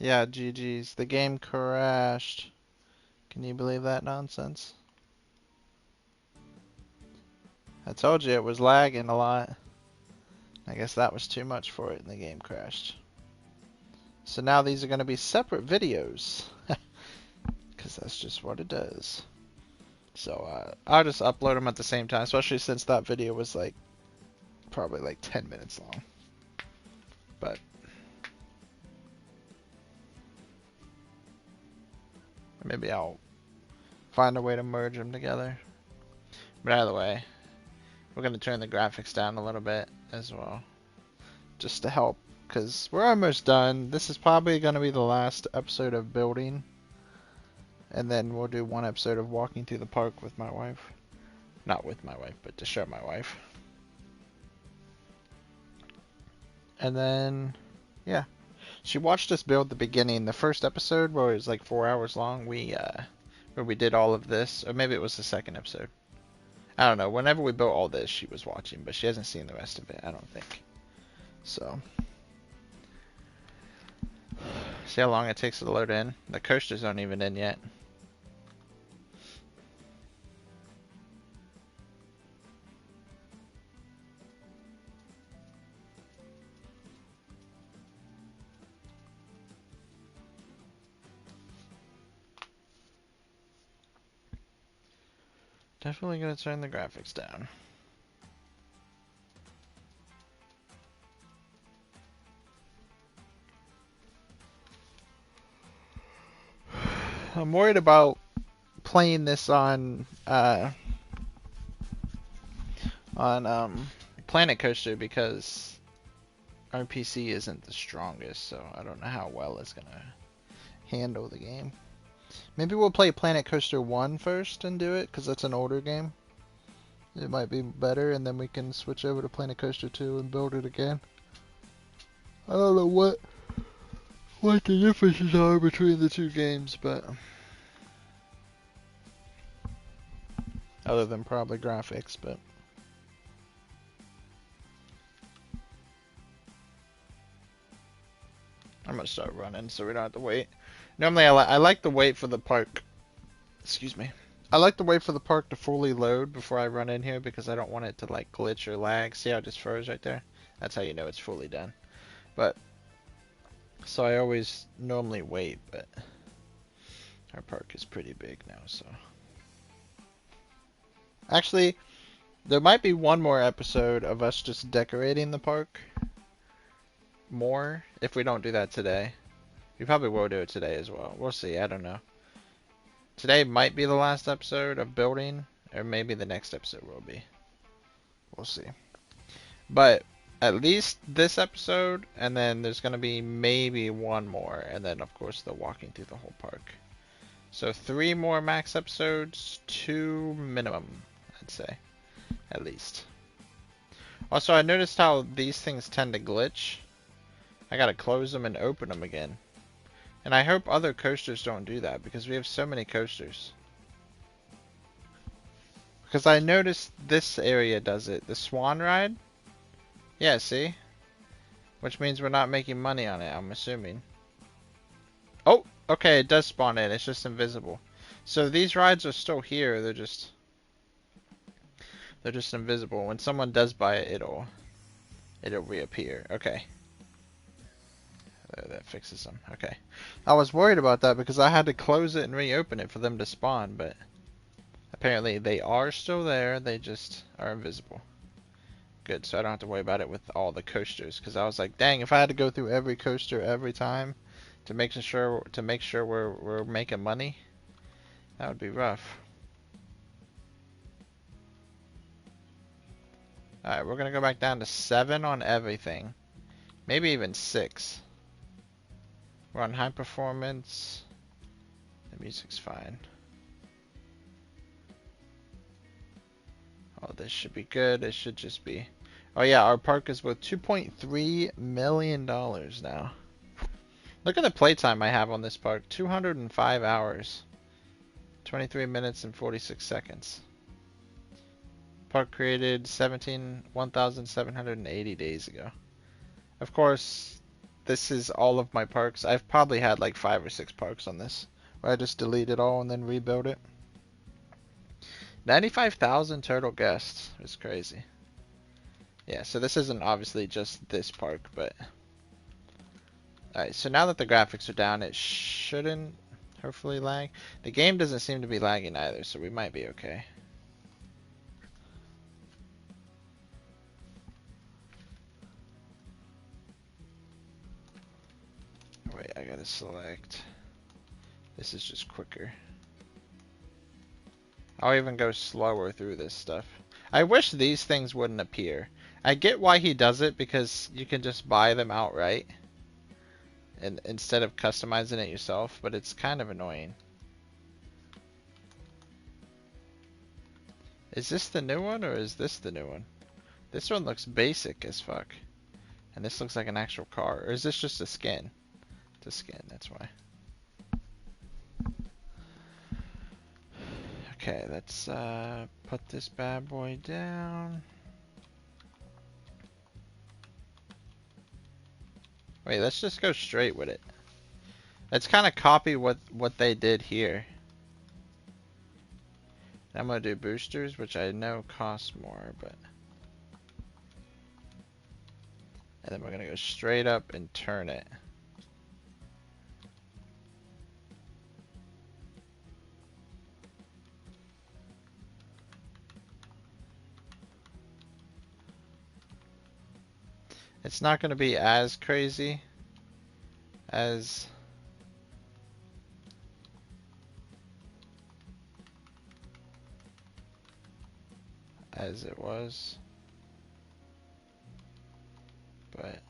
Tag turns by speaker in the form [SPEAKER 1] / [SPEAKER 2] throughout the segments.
[SPEAKER 1] Yeah, GG's. The game crashed. Can you believe that nonsense? I told you it was lagging a lot. I guess that was too much for it and the game crashed. So now these are going to be separate videos. Because that's just what it does. So I'll just upload them at the same time, especially since that video was like probably like 10 minutes long. But maybe I'll find a way to merge them together. But either way, we're going to turn the graphics down a little bit as well, just to help, because we're almost done. This is probably going to be the last episode of building, and then we'll do one episode of walking through the park with my wife. Not with my wife, but to show my wife. And then, yeah. She watched us build the beginning, the first episode, where it was like 4 hours long. Where we did all of this, or maybe it was the second episode. I don't know. Whenever we built all this, she was watching, but she hasn't seen the rest of it, I don't think. So, see how long it takes to load in? The coasters aren't even in yet. Definitely gonna turn the graphics down. I'm worried about playing this on Planet Coaster because our PC isn't the strongest, so I don't know how well it's gonna handle the game. Maybe we'll play Planet Coaster 1 first and do it, because that's an older game. It might be better, and then we can switch over to Planet Coaster 2 and build it again. I don't know what the differences are between the two games, but other than probably graphics, but I'm gonna start running so we don't have to wait. Normally I like to wait for the park. Excuse me. I like to wait for the park to fully load before I run in here because I don't want it to like glitch or lag. See how it just froze right there? That's how you know it's fully done. But so I always normally wait, but our park is pretty big now, so actually there might be one more episode of us just decorating the park more if we don't do that today. We probably will do it today as well. We'll see. I don't know. Today might be the last episode of building, or maybe the next episode will be. We'll see. But at least this episode, and then there's going to be maybe one more, and then of course the walking through the whole park. So 3 more max episodes, 2 minimum, I'd say, at least. Also, I noticed how these things tend to glitch. I gotta close them and open them again. And I hope other coasters don't do that because we have so many coasters. Because I noticed this area does it. The Swan Ride? Yeah, see? Which means we're not making money on it, I'm assuming. Oh, okay, it does spawn in. It's just invisible. So these rides are still here. They're just invisible. When someone does buy it, it'll reappear. Okay. That fixes them. Okay. I was worried about that because I had to close it and reopen it for them to spawn, but apparently they are still there. They just are invisible. Good, so I don't have to worry about it with all the coasters, because I was like, dang, if I had to go through every coaster every time to make sure we're making money, that would be rough. Alright, we're gonna go back down to 7 on everything. Maybe even 6. We're on high performance. The music's fine. Oh, this should be good. It should just be. Oh yeah, our park is worth $2.3 million now. Look at the playtime I have on this park. 205 hours. 23 minutes and 46 seconds. Park created 1,780 days ago. Of course, this is all of my parks. I've probably had like 5 or 6 parks on this, where I just delete it all and then rebuild it. 95,000 total guests. It's crazy. Yeah, so this isn't obviously just this park, but... Alright, so now that the graphics are down, it shouldn't hopefully lag. The game doesn't seem to be lagging either, so we might be okay. Wait, I gotta select. This is just quicker. I'll even go slower through this stuff. I wish these things wouldn't appear. I get why he does it, because you can just buy them outright and instead of customizing it yourself, but it's kind of annoying. Is this the new one, or is this the new one? This one looks basic as fuck. And this looks like an actual car. Or is this just a skin? It's a skin, that's why. Okay, let's put this bad boy down. Wait, let's just go straight with it. Let's kind of copy what they did here. I'm gonna do boosters, which I know cost more, but... And then we're gonna go straight up and turn it. It's not gonna be as crazy as it was, but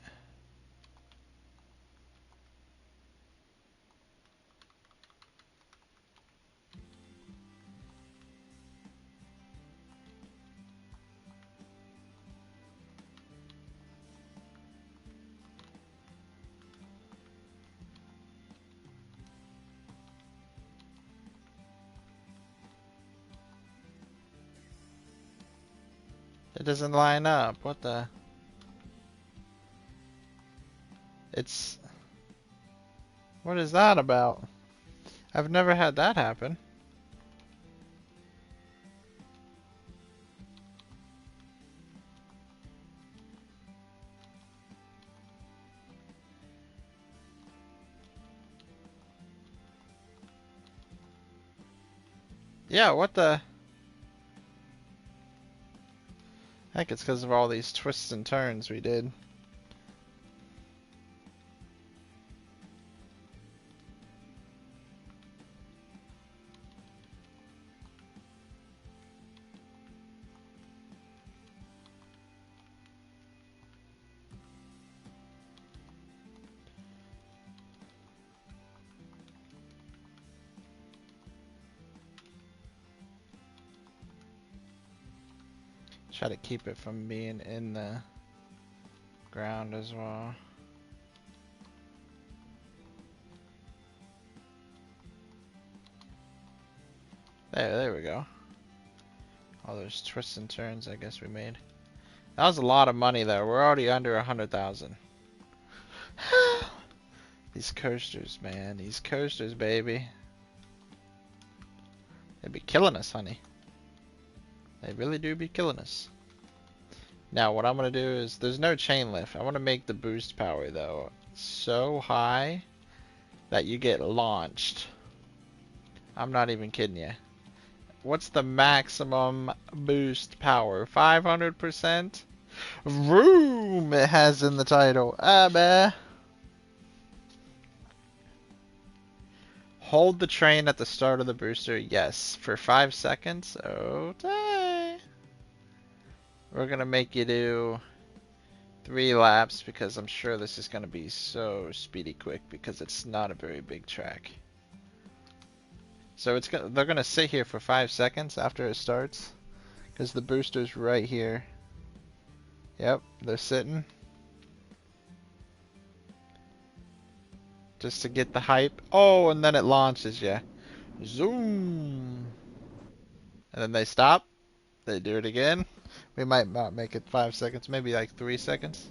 [SPEAKER 1] it doesn't line up. What the? It's... What is that about? I've never had that happen. Yeah, what the? I think it's because of all these twists and turns we did. Try to keep it from being in the ground as well. There we go. All those twists and turns I guess we made. That was a lot of money though. We're already under 100,000. These coasters, man. These coasters, baby. They be killing us, honey. They really do be killing us. Now what I'm going to do is, there's no chain lift. I want to make the boost power though so high that you get launched. I'm not even kidding you. What's the maximum boost power? 500%? Vroom! It has in the title. Ah, bah. Hold the train at the start of the booster. Yes. For 5 seconds. Okay. We're going to make you do 3 laps because I'm sure this is going to be so speedy quick because it's not a very big track. So they're going to sit here for 5 seconds after it starts because the booster's right here. Yep, they're sitting. Just to get the hype. Oh, and then it launches you. Zoom. And then they stop. They do it again. We might not make it 5 seconds, maybe like 3 seconds.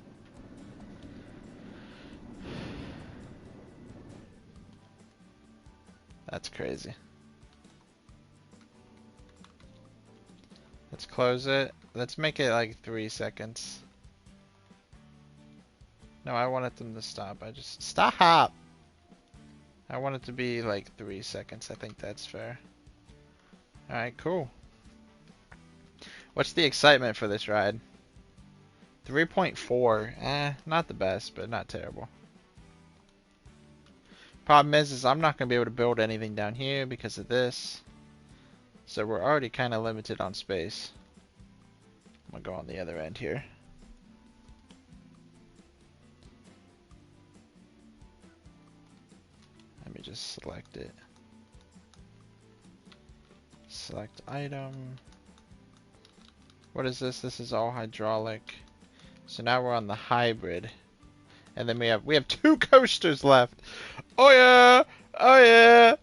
[SPEAKER 1] That's crazy. Let's close it. Let's make it like 3 seconds. No, I wanted them to stop. Stop! I want it to be like 3 seconds. I think that's fair. Alright, cool. What's the excitement for this ride? 3.4. Not the best, but not terrible. Problem is I'm not going to be able to build anything down here because of this. So we're already kind of limited on space. I'm going to go on the other end here. Let me just select it. Select item. What is this? This is all hydraulic. So now we're on the hybrid. And then we have 2 coasters left. Oh yeah! Oh yeah!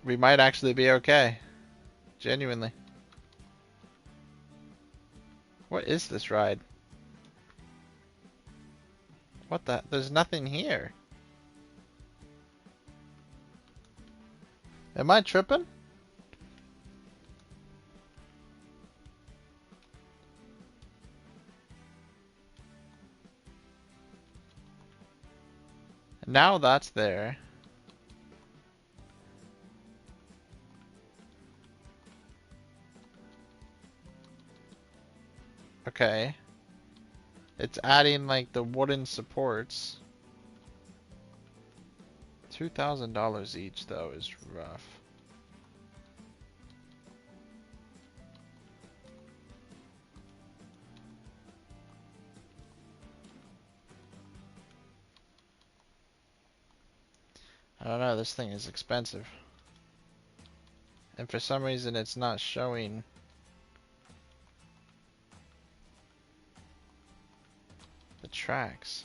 [SPEAKER 1] We might actually be okay. Genuinely. What is this ride? What the? There's nothing here. Am I tripping? Now that's there. Okay. It's adding like the wooden supports. $2,000 each though is rough. I don't know, this thing is expensive. And for some reason it's not showing the tracks.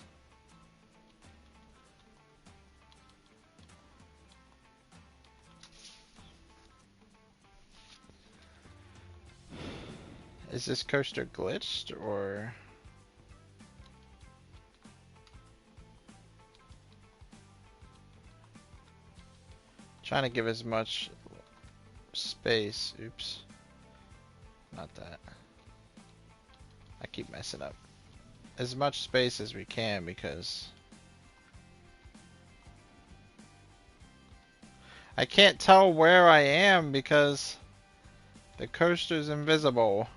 [SPEAKER 1] Is this coaster glitched or? Trying to give as much space. Oops. Not that. I keep messing up. As much space as we can because I can't tell where I am because the coaster's invisible.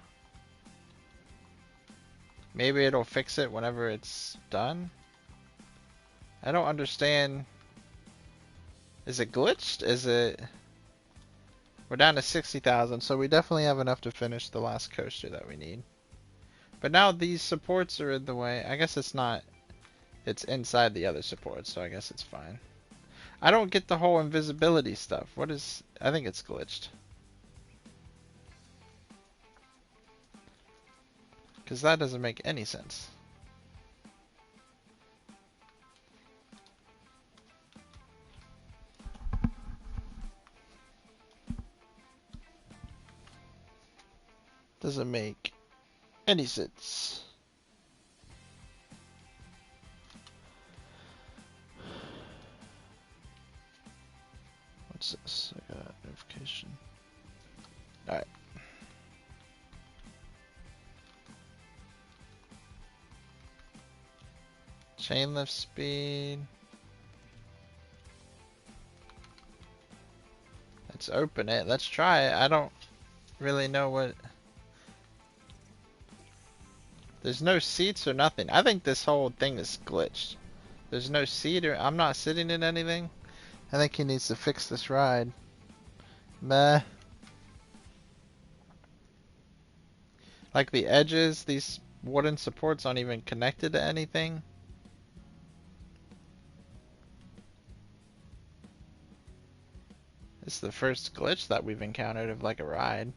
[SPEAKER 1] Maybe it'll fix it whenever it's done. I don't understand. Is it glitched? Is it? We're down to 60,000, so we definitely have enough to finish the last coaster that we need. But now these supports are in the way. I guess it's not. It's inside the other supports, so I guess it's fine. I don't get the whole invisibility stuff. What is? I think it's glitched. Because that doesn't make any sense. Doesn't make any sense. What's this? I got a notification. Alright. Chain lift speed. Let's open it. Let's try it. I don't really know what. There's no seats or nothing. I think this whole thing is glitched. There's no seat or I'm not sitting in anything. I think he needs to fix this ride. Meh. Like the edges, these wooden supports aren't even connected to anything. This is the first glitch that we've encountered of like a ride.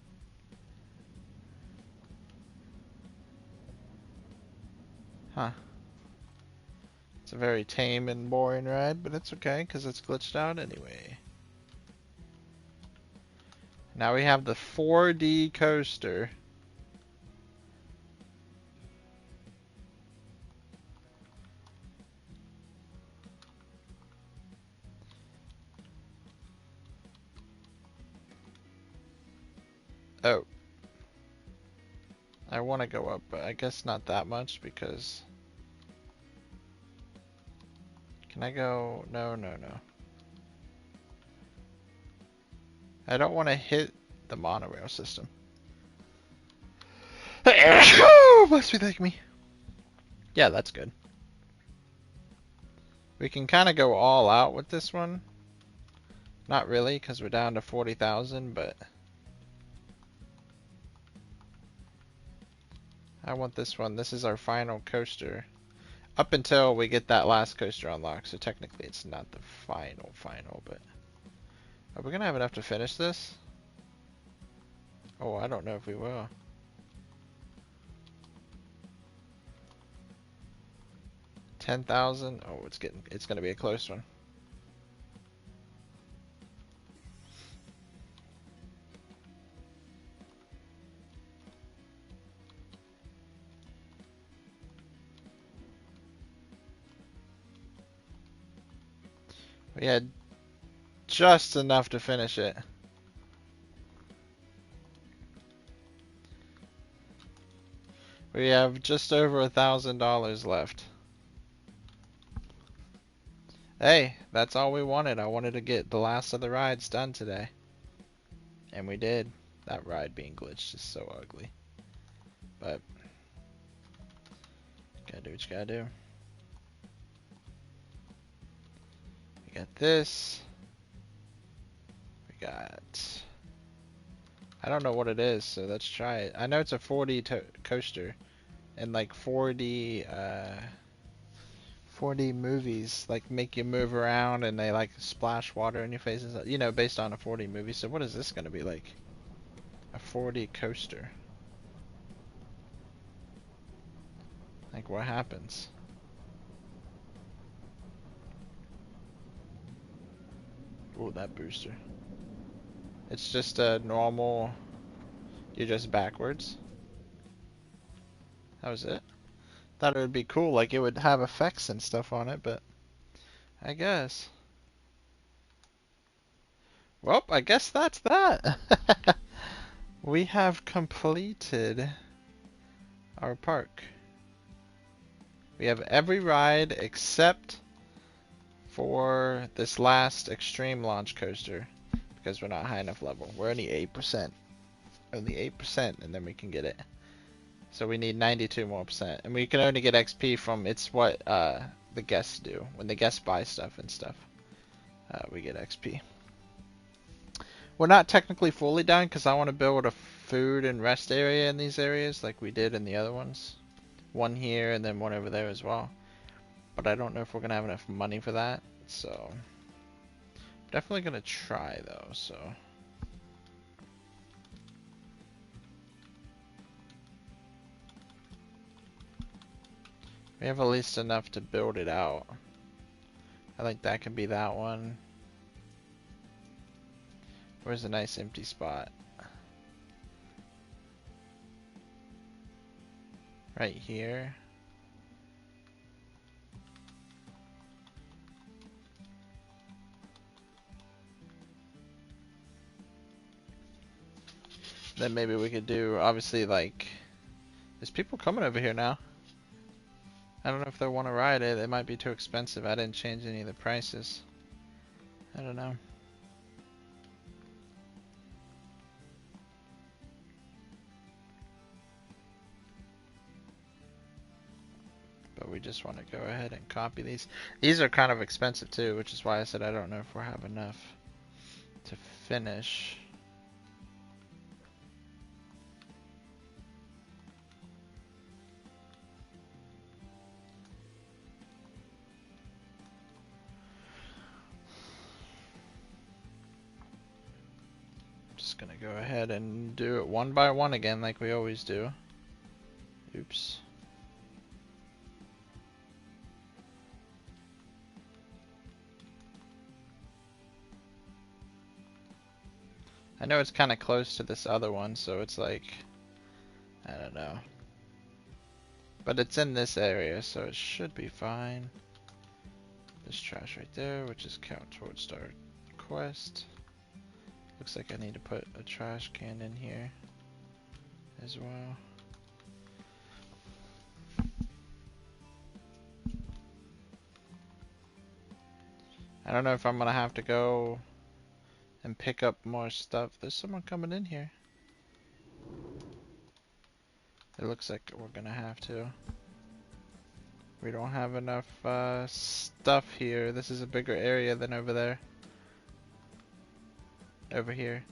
[SPEAKER 1] Huh. It's a very tame and boring ride, but it's okay because it's glitched out anyway. Now we have the 4D coaster. Oh. I want to go up, but I guess not that much because... Can I go? No, no, no. I don't want to hit the monorail system. Must be like me. Yeah, that's good. We can kind of go all out with this one. Not really, because we're down to 40,000, but... I want this one. This is our final coaster. Up until we get that last coaster unlocked, so technically it's not the final, but... Are we going to have enough to finish this? Oh, I don't know if we will. 10,000? Oh, it's going to be a close one. We had just enough to finish it. We have just over $1,000 left. Hey, that's all we wanted. I wanted to get the last of the rides done today. And we did. That ride being glitched is so ugly. But, gotta do what you gotta do. We got this. We got... I don't know what it is, so let's try it. I know it's a 4D coaster. And like 4D, 4D movies like make you move around and they like splash water in your faces. You know, based on a 4D movie. So what is this gonna be like? A 4D coaster. Like what happens? Ooh, that booster. It's just a normal... You're just backwards. That was it. Thought it would be cool, like it would have effects and stuff on it, but... I guess. Well, I guess that's that. We have completed our park. We have every ride except for this last extreme launch coaster because we're not high enough level. We're only 8%. Only 8% and then we can get it. So we need 92 more percent. And we can only get XP from, it's what the guests do. When the guests buy stuff and stuff, we get XP. We're not technically fully done because I want to build a food and rest area in these areas like we did in the other ones. One here and then one over there as well. But I don't know if we're going to have enough money for that. So, definitely going to try though, so. We have at least enough to build it out. I think that can be that one. Where's a nice empty spot? Right here. Then maybe we could do, obviously, like... There's people coming over here now. I don't know if they want to ride it. It might be too expensive. I didn't change any of the prices. I don't know. But we just want to go ahead and copy these. These are kind of expensive too, which is why I said I don't know if we'll have enough to finish. Just gonna go ahead and do it one by one again like we always do. Oops. I know it's kind of close to this other one, so it's like, I don't know. But it's in this area, so it should be fine. There's trash right there, which is count towards our quest. Looks like I need to put a trash can in here. as well. I don't know if I'm gonna have to go and pick up more stuff. There's someone coming in here. It looks like we're gonna have to. We don't have enough stuff here. This is a bigger area than over there. Over here.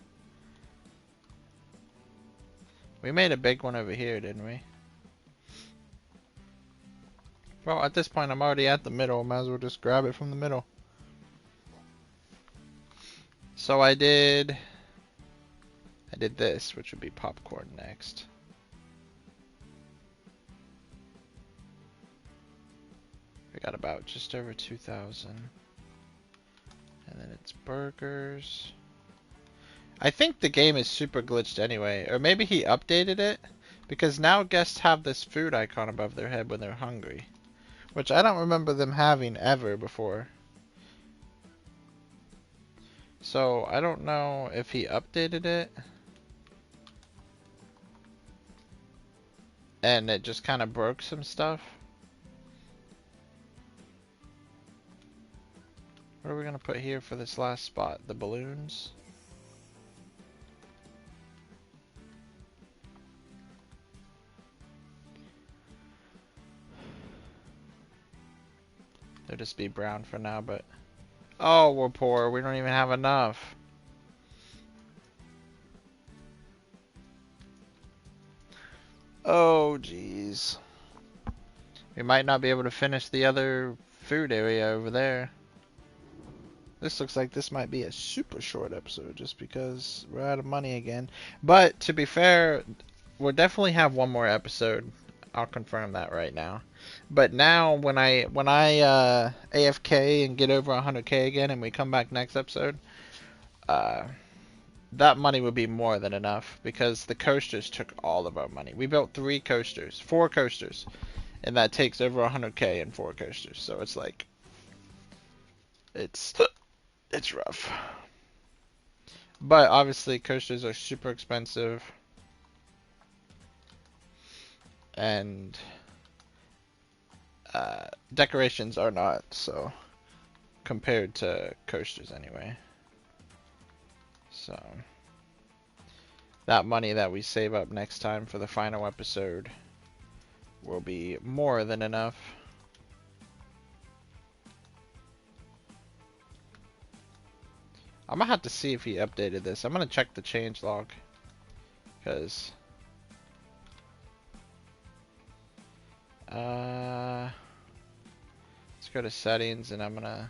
[SPEAKER 1] We made a big one over here, didn't we? Well, at this point, I'm already at the middle. Might as well just grab it from the middle. So I did this, which would be popcorn next. We got about just over 2,000. And then it's burgers. I think the game is super glitched anyway. Or maybe he updated it. Because now guests have this food icon above their head when they're hungry. Which I don't remember them having ever before. So I don't know if he updated it. And it just kind of broke some stuff. What are we going to put here for this last spot? The balloons? They'll just be brown for now, but... Oh, we're poor. We don't even have enough. Oh, jeez. We might not be able to finish the other food area over there. This looks like this might be a super short episode just because we're out of money again. But to be fair, we'll definitely have one more episode. I'll confirm that right now. But now when I AFK and get over 100k again and we come back next episode, that money would be more than enough because the coasters took all of our money. We built 4 coasters, and that takes over 100k in 4 coasters. So it's like, it's rough. But obviously coasters are super expensive, and decorations are not, so compared to coasters anyway. So that money that we save up next time for the final episode will be more than enough. I'm gonna have to see if he updated this. I'm gonna check the change log, because let's go to settings, and I'm gonna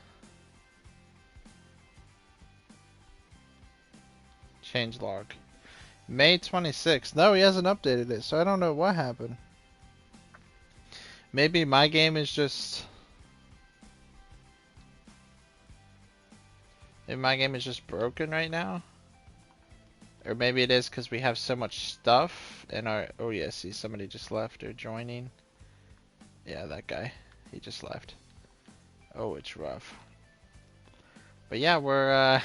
[SPEAKER 1] change log. May 26th. No, he hasn't updated it, so I don't know what happened. Maybe my game is just... Maybe my game is just broken right now. Or maybe it is because we have so much stuff in our... Oh yeah, see, somebody just left or joining. Yeah, that guy. He just left. Oh, it's rough. But yeah, we're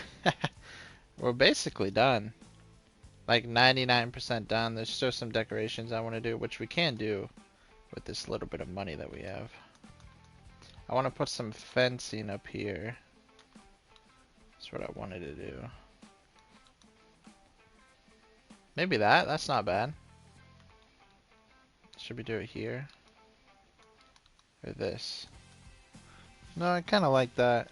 [SPEAKER 1] we're basically done. Like 99% done. There's still some decorations I want to do, which we can do with this little bit of money that we have. I want to put some fencing up here. That's what I wanted to do. Maybe that's not bad. Should we do it here? Or this? No, I kind of like that.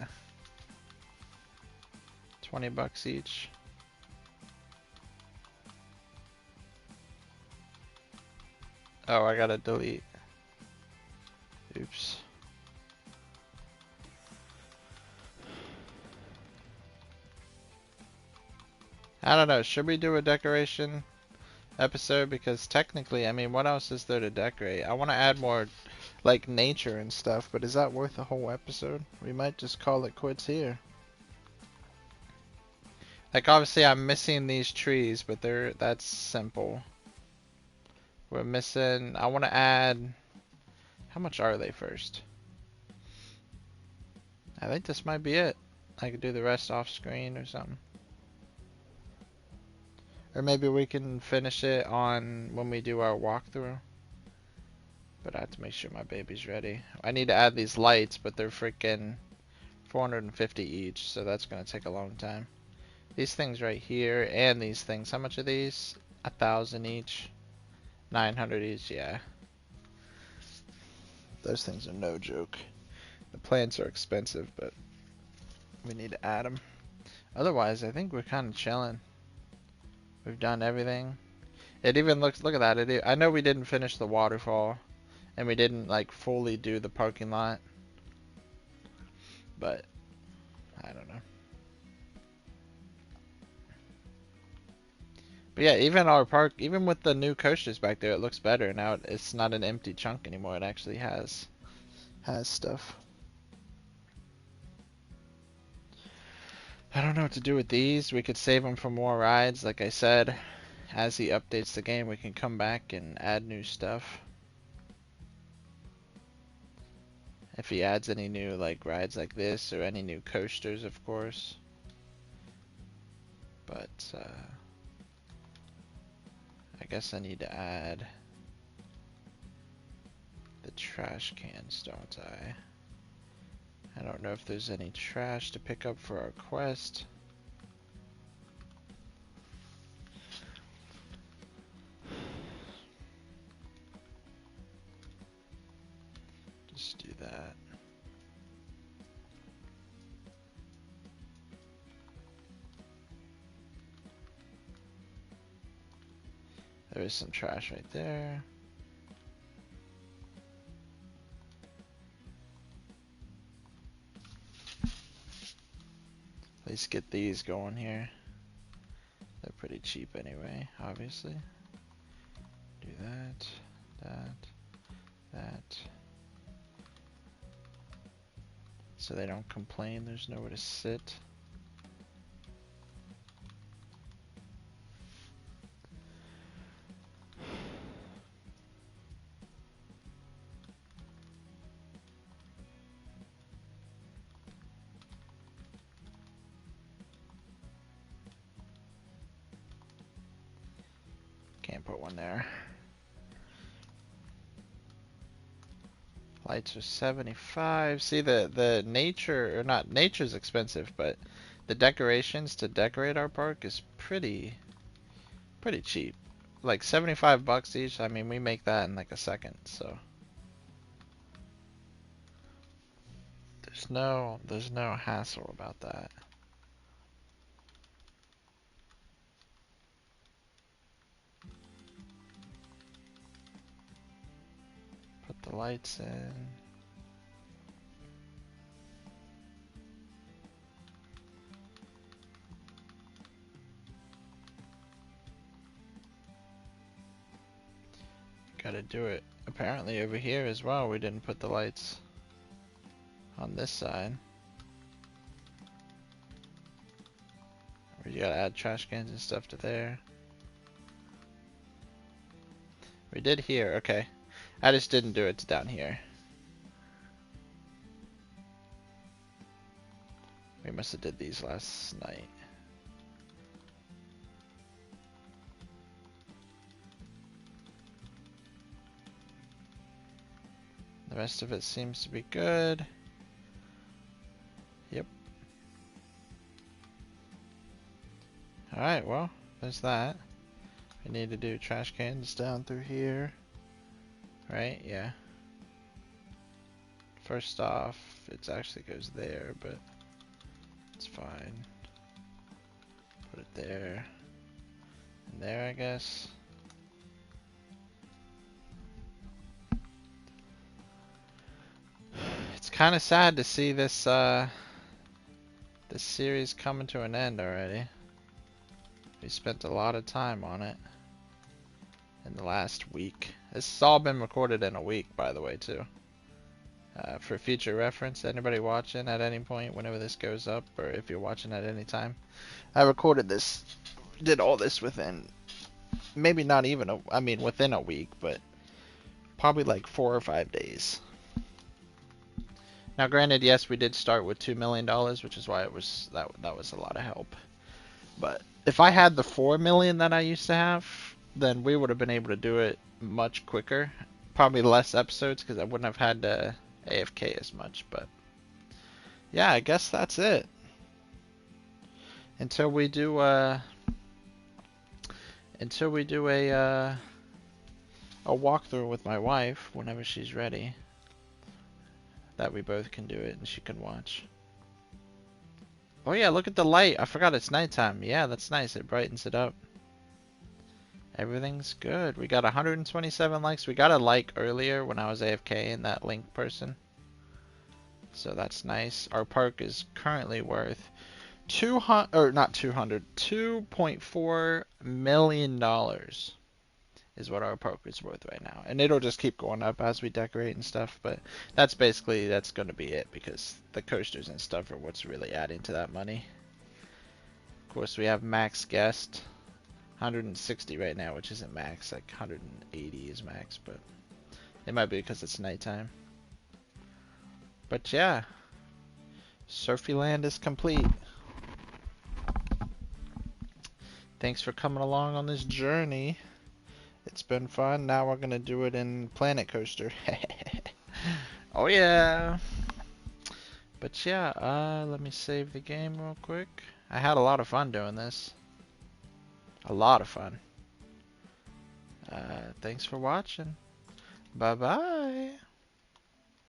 [SPEAKER 1] 20 bucks each. Oh, I gotta delete. Oops. I don't know, should we do a decoration episode? Because technically, I mean, what else is there to decorate? I want to add more, like, nature and stuff, but is that worth a whole episode? We might just call it quits here. Like, obviously, I'm missing these trees, but that's simple. We're missing, I want to add, how much are they first? I think this might be it. I could do the rest off screen or something. Or maybe we can finish it on when we do our walkthrough. But I have to make sure my baby's ready. I need to add these lights, but they're freaking 450 each, so that's gonna take a long time. These things right here and these things, how much are these? 1,000 each. 900 each, yeah. Those things are no joke. The plants are expensive, but we need to add them. Otherwise, I think we're kind of chilling. We've done everything. It even looks, look at that. I know we didn't finish the waterfall, and we didn't like fully do the parking lot, but I don't know. But yeah, even our park, even with the new coasters back there, it looks better now. It's not an empty chunk anymore. It actually has stuff. I don't know what to do with these. We could save them for more rides. Like I said, as he updates the game, we can come back and add new stuff. If he adds any new like rides like this or any new coasters, of course. But I guess I need to add the trash cans, don't I? I don't know if there's any trash to pick up for our quest. Just do that. There is some trash right there. At least get these going here. They're pretty cheap anyway, obviously. Do that, that. So they don't complain there's nowhere to sit. Can't put one there. Lights are 75. See, the nature, or not, nature's expensive, but the decorations to decorate our park is pretty cheap. Like 75 bucks each. I mean, we make that in like a second, so there's no hassle about that. Put the lights in. Gotta do it. Apparently over here as well, we didn't put the lights on this side. You gotta add trash cans and stuff to there. We did here, okay. I just didn't do it down here. We must have did these last night. The rest of it seems to be good. Yep. Alright, well, there's that. We need to do trash cans down through here. Right, yeah. First off, it actually goes there, but it's fine. Put it there. And there, I guess. It's kind of sad to see this this series coming to an end already. We spent a lot of time on it in the last week. This has all been recorded in a week, by the way, too. For future reference, anybody watching at any point, whenever this goes up, or if you're watching at any time, I recorded this, did all this within, maybe not even, I mean within a week, but probably like 4 or 5 days. Now, granted, yes, we did start with $2 million, which is why it was that was a lot of help. But if I had the 4 million that I used to have, then we would have been able to do it much quicker. Probably less episodes because I wouldn't have had to AFK as much. But yeah, I guess that's it. Until we do a walkthrough with my wife whenever she's ready, that we both can do it and she can watch. Oh yeah, look at the light. I forgot it's nighttime. Yeah, that's nice. It brightens it up. Everything's good. We got 127 likes. We got a like earlier when I was AFK in that link person. So that's nice. Our park is currently worth 2.4 million dollars is what our park is worth right now. And it'll just keep going up as we decorate and stuff, but that's going to be it because the coasters and stuff are what's really adding to that money. Of course, we have max guest. 160 right now, which isn't max, like 180 is max, but it might be because it's nighttime. But yeah, Surfyland is complete. Thanks for coming along on this journey. It's been fun. Now we're gonna do it in Planet Coaster. Oh yeah. But yeah, let me save the game real quick. I had a lot of fun doing this. A lot of fun. Thanks for watching. Bye bye.